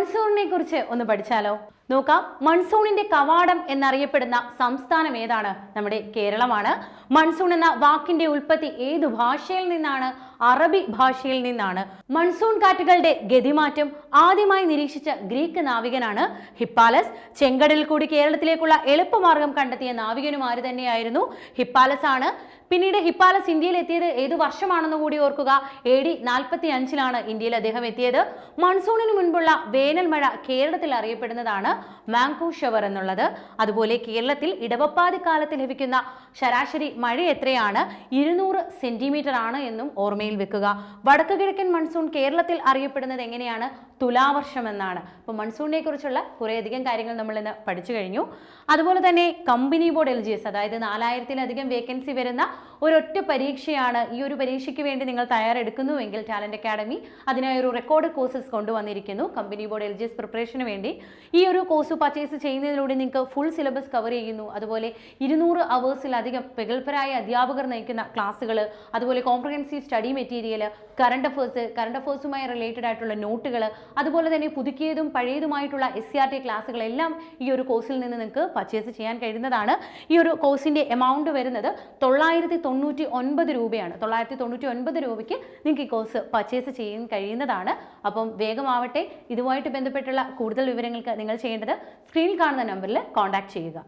മൺസൂണിനെ കുറിച്ച് ഒന്ന് പഠിച്ചാലോ? നോക്കാം. മൺസൂണിന്റെ കവാടം എന്നറിയപ്പെടുന്ന സംസ്ഥാനം ഏതാണ്? നമ്മുടെ കേരളമാണ്. മൺസൂൺ എന്ന വാക്കിന്റെ ഉൽപ്പത്തി ഏതു ഭാഷയിൽ നിന്നാണ്? അറബി ഭാഷയിൽ നിന്നാണ്. മൺസൂൺ കാറ്റുകളുടെ ഗതിമാറ്റം ആദ്യമായി നിരീക്ഷിച്ച ഗ്രീക്ക് നാവികനാണ് ഹിപ്പാലസ്. ചെങ്കടലിൽ കൂടി കേരളത്തിലേക്കുള്ള എളുപ്പമാർഗം കണ്ടെത്തിയ നാവികനും ആര് തന്നെയായിരുന്നു? ഹിപ്പാലസ് ആണ്. പിന്നീട് ഹിപ്പാലസ് ഇന്ത്യയിൽ എത്തിയത് ഏതു വർഷമാണെന്ന് കൂടി ഓർക്കുക. AD 45 ഇന്ത്യയിൽ അദ്ദേഹം എത്തിയത്. മൺസൂണിന് മുൻപുള്ള വേനൽ മഴ കേരളത്തിൽ അറിയപ്പെടുന്നതാണ് മാംഗോ ഷവർ എന്നുള്ളത്. അതുപോലെ കേരളത്തിൽ ഇടവപ്പാതി കാലത്ത് ലഭിക്കുന്ന ശരാശരി മഴ എത്രയാണ്? 200 സെന്റിമീറ്റർ ആണ് എന്നും ഓർമ്മയിൽ വെക്കുക. വടക്ക് കിഴക്കൻ മൺസൂൺ കേരളത്തിൽ അറിയപ്പെടുന്നത് എങ്ങനെയാണ്? തുലാവർഷം എന്നാണ്. അപ്പോൾ മൺസൂണിനെ കുറിച്ചുള്ള കുറേയധികം കാര്യങ്ങൾ നമ്മൾ ഇന്ന് പഠിച്ചു കഴിഞ്ഞു. അതുപോലെ തന്നെ കമ്പനി ബോർഡ് LGS, അതായത് 4000-ലധികം വേക്കൻസി വരുന്ന ഒരൊറ്റ പരീക്ഷയാണ്. ഈ ഒരു പരീക്ഷയ്ക്ക് വേണ്ടി നിങ്ങൾ തയ്യാറെടുക്കുന്നുവെങ്കിൽ ടാലന്റ് അക്കാഡമി അതിനായി ഒരു റെക്കോർഡ് കോഴ്സസ് കൊണ്ടുവന്നിരിക്കുന്നു. കമ്പനി ബോർഡ് LGS പ്രിപ്പറേഷന് വേണ്ടി ഈ ഒരു കോഴ്സ് പർച്ചേസ് ചെയ്യുന്നതിലൂടെ നിങ്ങൾക്ക് ഫുൾ സിലബസ് കവർ ചെയ്യുന്നു. അതുപോലെ 200 അവേഴ്സിലധികം പ്രഗത്ഭരായ അധ്യാപകർ നയിക്കുന്ന ക്ലാസ്സുകൾ, അതുപോലെ കോംപ്രഹെൻസീവ് സ്റ്റഡി മെറ്റീരിയൽ, കറണ്ട് അഫേഴ്സുമായി റിലേറ്റഡ് ആയിട്ടുള്ള നോട്ടുകൾ, അതുപോലെ തന്നെ പുതുക്കിയതും പഴയതുമായിട്ടുള്ള SCRT ക്ലാസ്സുകളെല്ലാം ഈ ഒരു കോഴ്സിൽ നിന്ന് നിങ്ങൾക്ക് പർച്ചേസ് ചെയ്യാൻ കഴിയുന്നതാണ്. ഈ ഒരു കോഴ്സിന്റെ എമൗണ്ട് വരുന്നത് 999 രൂപയാണ്. 999 രൂപയ്ക്ക് നിങ്ങൾക്ക് ഈ കോഴ്സ് പർച്ചേസ് ചെയ്യാൻ കഴിയുന്നതാണ്. അപ്പം വേഗമാവട്ടെ. ഇതുമായിട്ട് ബന്ധപ്പെട്ടുള്ള കൂടുതൽ വിവരങ്ങൾക്ക് നിങ്ങൾ ചെയ്യേണ്ടത് സ്ക്രീനിൽ കാണുന്ന നമ്പറിൽ കോൺടാക്ട് ചെയ്യുക.